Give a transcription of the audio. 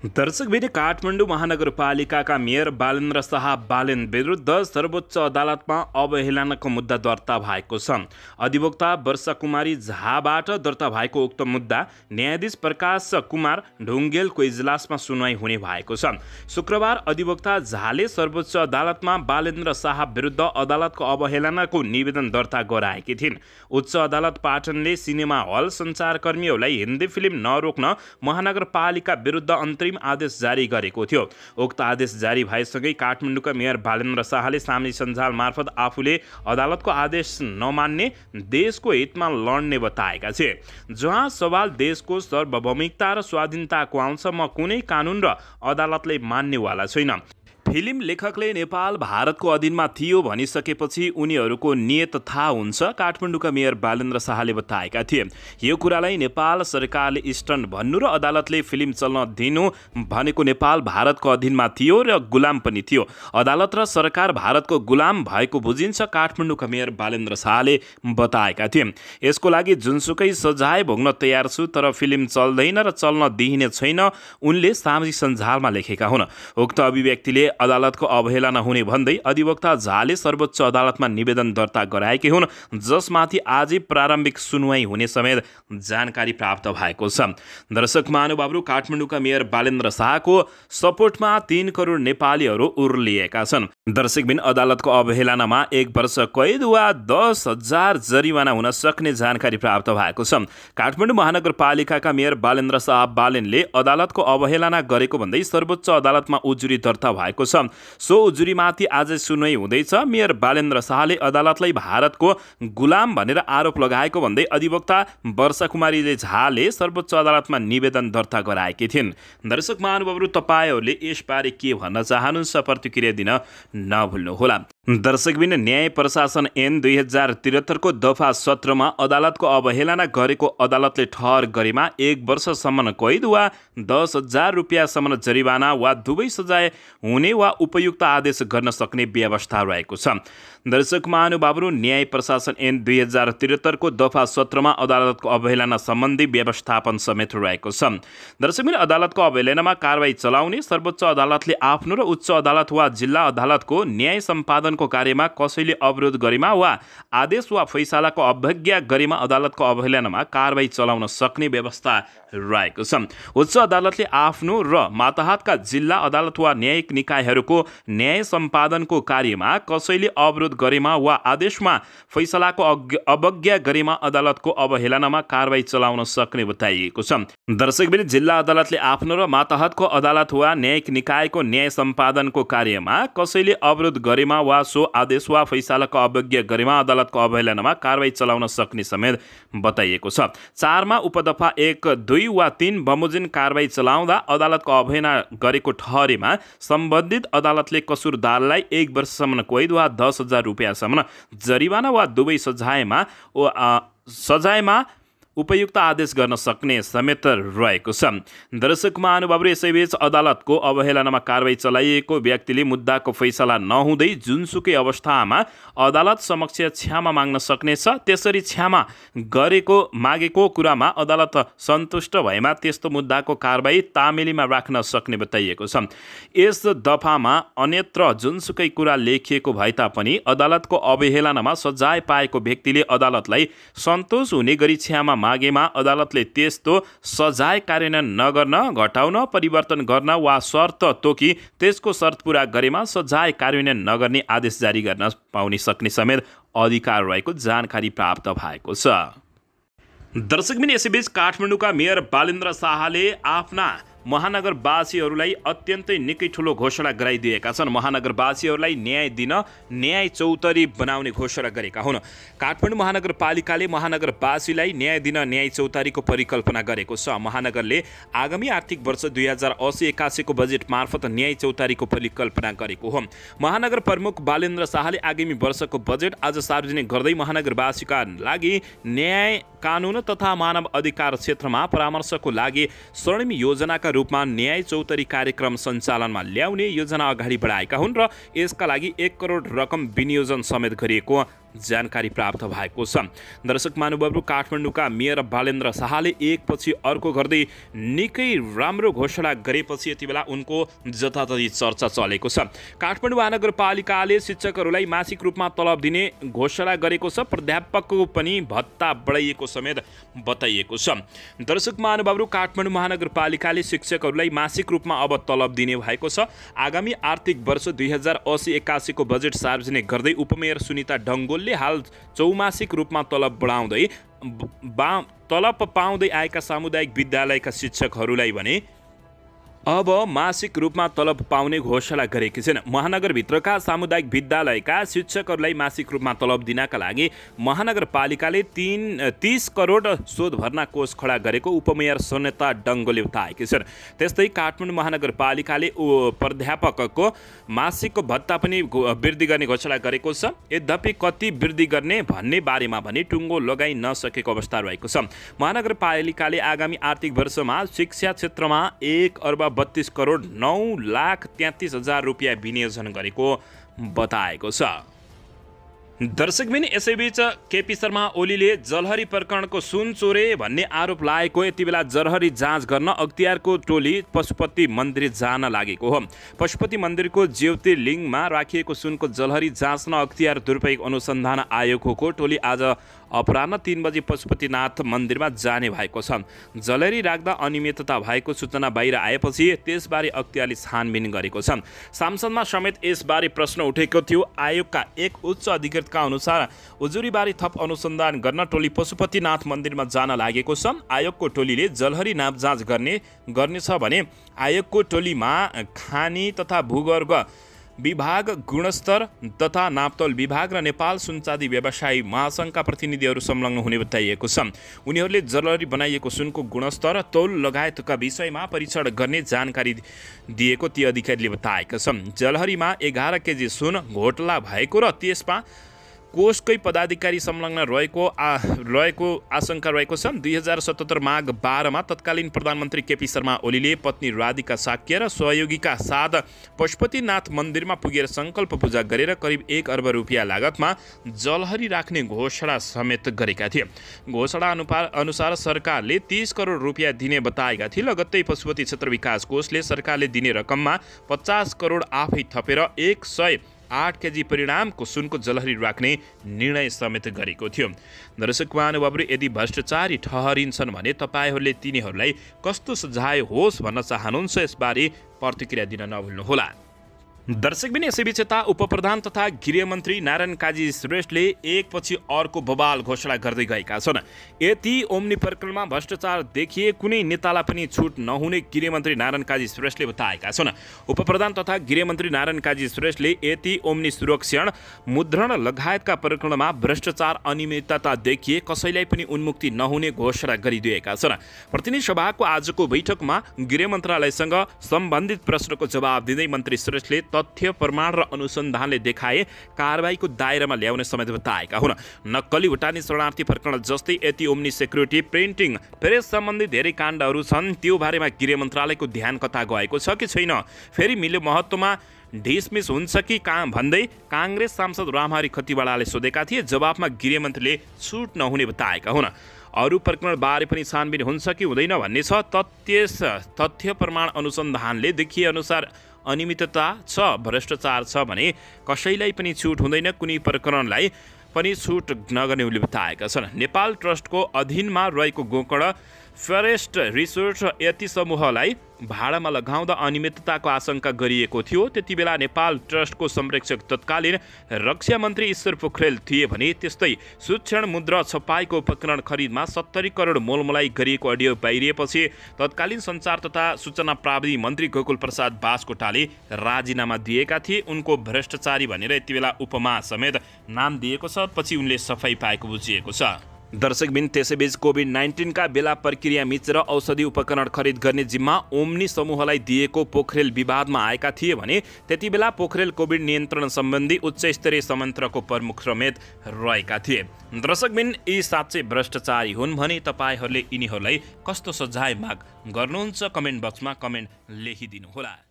दर्शकबिन काठमाडौँ महानगरपालिकाका मेयर बालेन्द्र शाह बालेन विरुद्ध सर्वोच्च अदालतमा अवहेलनाको मुद्दा दर्ता भएको छ। अधिवक्ता वर्षा कुमारी झाबाट दर्ता भएको उक्त मुद्दा न्यायाधीश प्रकाश कुमार ढुङ्गेलको इजलासमा सुनवाई हुने भएको छ। शुक्रबार अधिवक्ता झाले सर्वोच्च अदालतमा बालेन्द्र शाह विरुद्ध अदालतको अवहेलनाको निवेदन दर्ता गराएकी थिइन्। उच्च अदालत पाटनले सिनेमा हल सञ्चारकर्मीहरूलाई हिन्दी फिल्म नरोक्न महानगरपालिका विरुद्ध अन्तरिम आदेश जारी गरेको थियो। उक्त आदेश जारी भएसँगै काठमाडौँका मेयर बालेन्द्र शाहले सामाजिक सञ्जाल मार्फत आफूले अदालतको आदेश नमान्ने देशको हितमा लड्ने बताएका थिए। जहाँ सवाल देशको सार्वभौमिकता र स्वाधीनताको आउँछ, म कुनै कानुन र अदालतलाई मान्नेवाला छैन। फिल्म लेखकले नेपाल भारतको अधीनमा थियो भनिसकेपछि उनीहरूको नियत थाहा हुन्छ, काठमाडौँका मेयर बालेन्द्र शाहले बताएका थिए। यो कुरालाई नेपाल सरकारले स्टन्ट भन्नु र अदालतले फिल्म चल्न दिनु भनेको नेपाल भारतको अधीनमा थियो र गुलाम पनि थियो। अदालत र सरकार भारतको गुलाम भएको बुझिन्छ, काठमाडौँका मेयर बालेन्द्र शाहले बताएका थिए। यसको लागि जुनसुकै सजाय भोग्न तयार छु, तर फिल्म चल्दैन र चल्न दिइने छैन, उनले सामाजिक सञ्जालमा लेखेका हुन्। उक्त अभिव्यक्तिले अदालतको अवहेलना हुने भन्दै अधिवक्ता झाले सर्वोच्च अदालतमा निवेदन दर्ता गराएकी हुन्, जसमाथि आजै प्रारम्भिक सुनवाई हुने समेत जानकारी प्राप्त भएको छ। दर्शक महानुभावहरू, काठमाडौँका मेयर बालेन्द्र शाहको सपोर्टमा 3 करोड नेपालीहरू उर्लिएका छन्। दर्शकबिन अदालतको अवहेलनामा 1 वर्ष कैद वा 10,000 जरिवाना हुन सक्ने जानकारी प्राप्त भएको छ। काठमाडौँ महानगरपालिकाका मेयर बालेन्द्र शाह बालेनले अदालतको अवहेलना गरेको भन्दै सर्वोच्च अदालतमा उजुरी दर्ता भएको छ। सो उजुरीमाथि आज सुनवाई हुँदैछ। मेयर बालेन्द्र शाहले अदालतलाई भारतको गुलाम भनेर आरोप लगाएको भन्दै अधिवक्ता वर्षा कुमारी झाले सर्वोच्च अदालतमा निवेदन दर्ता गराएकी थिइन्। दर्शक महानुभावहरू, तपाईहरूले यसबारे के भन्न चाहनुहुन्छ, प्रतिक्रिया दिन नभुल्नुहोला। दर्शकबिन न्याय प्रशासन ऐन 2073 को दफा 17 मा अदालतको अवहेलना गरेको अदालतले ठहर गरेमा 1 वर्षसम्म कैद वा 10,000 रुपियाँसम्म जरिवाना वा दुवै सजाय हुने वा उपयुक्त आदेश गर्न सक्ने व्यवस्था रहेको छ। दर्शक महानुभावहरू, न्याय प्रशासन ऐन 2073 को दफा 17 मा अदालतको अवहेलना सम्बन्धी व्यवस्थापन समेत रहेको छ। दर्शकबिन अदालतको अवहेलनामा कारबाही चलाउने सर्वोच्च अदालतले आफ्नो र उच्च अदालत वा जिल्ला अदालतको न्याय सम्पादनको कार्यमा कसैले अवरोध गरेमा वा आदेश वा फैसलाको अवज्ञा गरेमा अदालतको अवहेलनामा कारबाही चलाउन सक्ने व्यवस्था रहेको छ। उच्च अदालतले आफ्नो र मातहतका जिल्ला अदालत वा न्यायिक निकायहरूको न्याय सम्पादनको कार्यमा कसैले अवरोध गरेमा वा आदेशमा फैसलाको अवज्ञा गरेमा अदालतको अवहेलनामा कारबाही चलाउन सक्ने बताइएको छ। दर्शकबिन जिल्ला अदालतले आफ्नो र मातहतको अदालत वा न्यायिक निकायको न्याय सम्पादनको कार्यमा कसैले अवरोध गरेमा वा सो आदेश वा फैसलाको अवज्ञा गरेमा अदालतको अवहेलनामा कारबाही चलाउन सक्ने समेत बताइएको छ। 4 मा उपदफा 1, 2 वा 3 बमोजिम कारबाही चलाउँदा अदालतको अवहेलना गरेको ठहरेमा सम्बन्धित अदालतले कसुरदारलाई 1 वर्षसम्म कैद वा 10,000 रुपियाँसम्म जरिवाना वा दुवै सजायमा उपयुक्त आदेश गर्न सक्ने समेत रहेको छ। दर्शक महानुभावहरू, यसैबीच अदालतको अवहेलनामा कारबाही चलाइएको व्यक्तिले मुद्दाको फैसला नहुँदै जुनसुकै अवस्थामा अदालत समक्ष क्षमा माग्न सक्नेछ। त्यसरी क्षमा मागेको कुरामा अदालत सन्तुष्ट भएमा त्यस्तो मुद्दाको कारबाही तामेलीमा राख्न सक्ने बताइएको छ। यस दफामा अन्यत्र जुनसुकै कुरा लेखिएको भए तापनि अदालतको अवहेलनामा सजाय पाएको व्यक्तिले अदालतलाई सन्तोष हुने गरी क्षमा मागेमा अदालतले त्यस्तो सजाय कार्यान्वयन नगर्न, घटाउन, परिवर्तन गर्न वा शर्त तोकी त्यसको शर्त पूरा गरेमा सजाय कार्यान्वयन नगर्ने आदेश जारी गर्न पाउने सक्ने समेत अधिकार रहेको जानकारी प्राप्त भएको छ। दर्शकबिन, यसैबीच काठमाडौँका मेयर बालेन्द्र शाहले आफ्ना महानगरवासीहरूलाई अत्यन्तै निकै ठुलो घोषणा गराइदिएका छन्। महानगरवासीहरूलाई न्याय दिन न्याय चौतारी बनाउने घोषणा गरेका हुन्। काठमाडौँ महानगरपालिकाले महानगरवासीलाई न्याय दिन न्याय चौतारीको परिकल्पना गरेको छ। महानगरले आगामी आर्थिक वर्ष 2080-81 को बजेट मार्फत न्याय चौतारीको परिकल्पना गरेको हो। महानगर प्रमुख बालेन्द्र शाहले आगामी वर्षको बजेट आज सार्वजनिक गर्दै महानगरवासीका लागि न्याय, कानुन तथा मानव अधिकार क्षेत्रमा परामर्शको लागि स्वर्णिम योजनाका रूपमा न्याय चौतारी कार्यक्रम सञ्चालनमा ल्याउने योजना अगाडि बढाएका हुन् र यसका लागि 1 करोड रकम विनियोजन समेत गरिएको जानकारी प्राप्त भएको छ। दर्शक महानुभावहरू, काठमाडौँका मेयर बालेन्द्र शाहले एकपछि अर्को गर्दै निकै राम्रो घोषणा गरेपछि यति बेला उनको जताततै चर्चा चलेको छ। काठमाडौँ महानगरपालिकाले शिक्षकहरूलाई मासिक रूपमा तलब दिने घोषणा गरेको छ। प्राध्यापकको पनि भत्ता बढाइएको समेत बताइएको छ। दर्शक महानुभावहरू, काठमाडौँ महानगरपालिकाले शिक्षकहरूलाई मासिक रूपमा अब तलब दिने भएको छ। आगामी आर्थिक वर्ष 2080-81 को बजेट सार्वजनिक गर्दै उपमेयर सुनिता डङ्गोलले हाल चौमासिक रूपमा तलब पाउँदै आएका सामुदायिक विद्यालयका शिक्षकहरूलाई भने अब मासिक रूपमा तलब पाउने घोषणा गरेकी छिन्। महानगरभित्रका सामुदायिक विद्यालयका शिक्षकहरूलाई मासिक रूपमा तलब दिनका लागि महानगरपालिकाले 30 करोड शोध भर्ना कोष खडा गरेको उपमेयर सुनिता डङ्गोलले बताएकी छिन्। त्यस्तै काठमाडौँ महानगरपालिकाले प्राध्यापकको मासिक भत्ता पनि वृद्धि गर्ने घोषणा गरेको छ। यद्यपि कति वृद्धि गर्ने भन्ने बारेमा भने टुङ्गो लगाइ नसकेको अवस्था रहेको छ। महानगरपालिकाले आगामी आर्थिक वर्षमा शिक्षा क्षेत्रमा 1,32,09,33,000 रुपियाँ विनियोजन गरेको बताएको छ। दर्शकबिन, यसैबीच केपी शर्मा ओलीले जलहरी प्रकरणको सुन चोरे भन्ने आरोप लागेको यति बेला जलहरी जाँच गर्न अख्तियारको टोली पशुपति मन्दिर जान लागेको हो। पशुपति मन्दिरको ज्योतिर्लिङ्गमा राखिएको सुनको जलहरी जाँच्न अख्तियार दुरुपयोग अनुसन्धान आयोगको टोली आज अपराह्न 3 बजे पशुपतिनाथ मन्दिरमा जाने भएको छ। जलहरी राख्दा अनियमितता भएको सूचना बाहिर आएपछि त्यसबारे अख्तियारले छानबिन गरेको छ। सांसदमा समेत यसबारे प्रश्न उठेको थियो। आयोगका एक उच्च अधिकृतका अनुसार उजुरीबारे थप अनुसन्धान गर्न टोली पशुपतिनाथ मन्दिरमा जान लागेको छ। आयोगको टोलीले जलहरी नाप जाँच गर्नेछ भने आयोगको टोलीमा खानी तथा भूगर्भ विभाग, गुणस्तर तथा नापतोल विभाग र नेपाल सुनचाँदी व्यवसायी महासङ्घका प्रतिनिधिहरू संलग्न हुने बताइएको छ। उनीहरूले जलहरी बनाइएको सुनको गुणस्तर, तौल लगायतका विषयमा परीक्षण गर्ने जानकारी दिएको ती अधिकारीले बताएका छन्। जलहरीमा 11 केजी सुन घोटाला भएको र त्यसमा कोषकै पदाधिकारी संलग्न रहेको आशंका रहेको छ। 2077 माघ 12 मा तत्कालीन प्रधानमन्त्री केपी शर्मा ओलीले पत्नी राधिका साक्य र सहयोगीका साथ पशुपतिनाथ मन्दिरमा पुगेर सङ्कल्प पूजा गरेर करिब 1 अर्ब रुपियाँ लागतमा जलहरी राख्ने घोषणा समेत गरेका थिए। घोषणा अनुसार सरकारले 30 करोड रुपियाँ दिने बताएका थिए। लगत्तै पशुपति क्षेत्र विकास कोषले सरकारले दिने रकममा 50 करोड आफै थपेर 108 केजी परिणामको सुनको जलहरी राख्ने निर्णय समेत गरेको थियो। दर्शक महानुभावहरू, यदि भ्रष्टाचारी ठहरिन्छन् भने तपाईहरूले तिनीहरूलाई कस्तो सजाय होस् भन्न चाहनुहुन्छ, यसबारे प्रतिक्रिया दिन नभुल्नुहोला। दर्शकबिन, यसैबीच यता उपप्रधान तथा गृहमन्त्री नारायण काजी श्रेष्ठले एकपछि अर्को बवाल घोषणा गर्दै गएका छन्। यति ओम्नी प्रकरणमा भ्रष्टाचार देखिए कुनै नेतालाई पनि छुट नहुने गृहमन्त्री नारायण काजी श्रेष्ठले बताएका छन्। उपप्रधान तथा गृहमन्त्री नारायण काजी श्रेष्ठले यति ओम्नी सुरक्षण, मुद्रण लगायतका प्रकरणमा भ्रष्टाचार अनियमितता देखिए कसैलाई पनि उन्मुक्ति नहुने घोषणा गरिदिएका छन्। प्रतिनिधि सभाको आजको बैठकमा गृह मन्त्रालयसँग सम्बन्धित प्रश्नको जवाब दिँदै मन्त्री श्रेष्ठले तथ्य, प्रमाण र अनुसन्धानले देखाए कारबाहीको दायरामा ल्याउने समेत बताएका हुन्। नक्कली भुटानी शरणार्थी प्रकरण जस्तै यति ओम्नी सेक्युरिटी, प्रिन्टिङ प्रेस सम्बन्धी धेरै काण्डहरू छन्। त्यो बारेमा गृह मन्त्रालयको ध्यान कता गएको छ कि छैन, फेरि मिल्यो महत्त्वमा ढिसमिस हुन्छ कि भन्दै काङ्ग्रेस सांसद रामहरि खतिवडाले सोधेका थिए। जवाफमा गृहमन्त्रीले छुट नहुने बताएका हुन्। अरू प्रकरणबारे पनि छानबिन हुन्छ कि हुँदैन भन्ने छ। तथ्य प्रमाण अनुसन्धानले देखिए अनुसार अनियमितता छ, भ्रष्टाचार छ भने कसैलाई पनि छुट हुँदैन। कुनै प्रकरणलाई पनि छुट नगर्ने उनले बताएका छन्। नेपाल ट्रस्टको अधीनमा रहेको गोकर्ण फरेस्ट रिसोर्ट यति समूहलाई भाडामा लगाउँदा अनियमितताको आशंका गरिएको थियो। त्यति बेला नेपाल ट्रस्टको संरक्षक तत्कालीन रक्षा मन्त्री ईश्वर पोखरेल थिए भने त्यस्तै सूक्ष्म मुद्रा छपाईको उपकरण खरिदमा 70 करोड मोलमोलाई गरिएको अडियो बाहिरिएपछि तत्कालीन सञ्चार तथा सूचना प्राविधि मन्त्री गोकुल प्रसाद बासकोटाले राजीनामा दिएका थिए। उनको भ्रष्टाचारी भनेर यति बेला उपमा समेत नाम दिएको छ। पछि उनले सफाई पाएको बुझिएको छ। दर्शकबिन, त्यसैबीच कोभिड-19 का बेला प्रक्रिया मिचेर औषधि उपकरण खरिद गर्ने जिम्मा ओम्नी समूहलाई दिएको पोखरेल विवादमा आएका थिए भने त्यति बेला पोखरेल कोभिड नियन्त्रण सम्बन्धी उच्च स्तरीय संयन्त्रको प्रमुख समेत रहेका थिए। दर्शकबिन, यी साँच्चै भ्रष्टाचारी हुन् भने तपाईहरूले यिनीहरूलाई कस्तो सजाय माग गर्नुहुन्छ? कमेन्ट बक्समा कमेन्ट लेखिदिनुहोला।